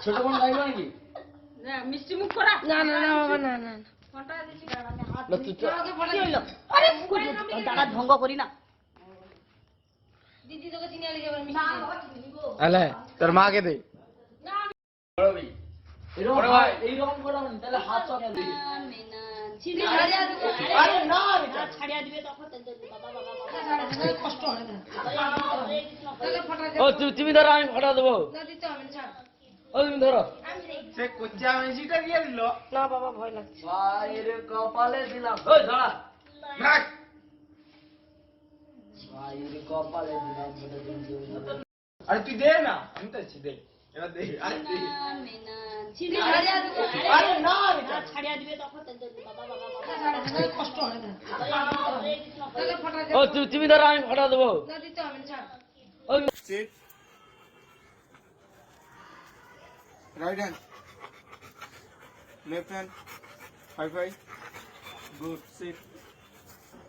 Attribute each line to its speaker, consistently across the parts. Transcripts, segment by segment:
Speaker 1: ছোট বোন গাইলো নাকি?
Speaker 2: না মিষ্টি মুখ করা।
Speaker 3: না না না বাবা না না না।
Speaker 2: ফোনটা দিছি
Speaker 1: না তুই
Speaker 2: কি হইলো? আরে দাঁড়া ভঙ্গ করি না।
Speaker 3: দিদি তোকে চিনি আলি যাবে মিষ্টি দে।
Speaker 4: আলে তোর মাকে দে।
Speaker 1: বড় ভাই এইরকম করে তাহলে হাত চাপা দিবি।
Speaker 3: চিনি ছাড়িয়া দিবে।
Speaker 1: আরে না
Speaker 2: ছাড়িয়া দিবে তখন বাবা বাবা
Speaker 3: কষ্ট হয় না। তোকে ফটা দে।
Speaker 1: ও তুমি ধরো আমি ফটা দেবো।
Speaker 3: না দিতে হবে না ছাড়।
Speaker 1: ও তুমি ধরো।
Speaker 4: সে কোচা মেশিটা দিয়ে দিল।
Speaker 3: না বাবা ভয় লাগছে।
Speaker 1: ভাইরে কপালে দিলাম। ওই দাঁড়া।
Speaker 4: রাখ।
Speaker 1: ভাইরে কপালে দিলাম।
Speaker 4: আরে তুই দে না, আমি তো আছি দে। এবার দে, আরে দে।
Speaker 3: চিনি ছাড়িয়া দিবে।
Speaker 1: আরে না
Speaker 2: ছাড়িয়া দিবে তখন বাবা বাবা
Speaker 3: তোকে কষ্ট হয় না। তোকে ফটা দে।
Speaker 1: ও তুমি ধরো আমি ফটা দেবো।
Speaker 3: না দিতে হবে না ছাড়।
Speaker 1: ওই
Speaker 4: Sit. Right hand. Left hand. High five. Good. Sit.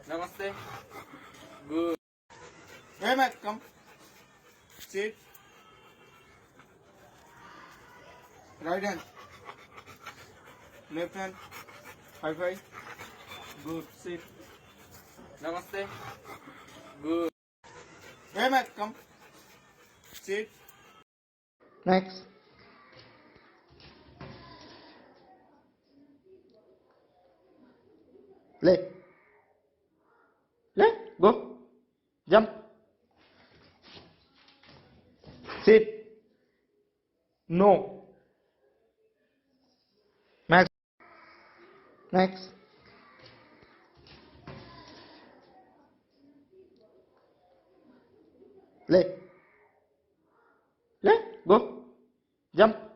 Speaker 4: Namaste. Good. Hey Matt, come. Sit. Right hand. Left hand. High five. Good. Sit. Namaste. Good. Hey Matt, come. Sit. Next. Play. Play. Go. Jump. Sit. No. Max. Next. Play. Play. Go. Jump.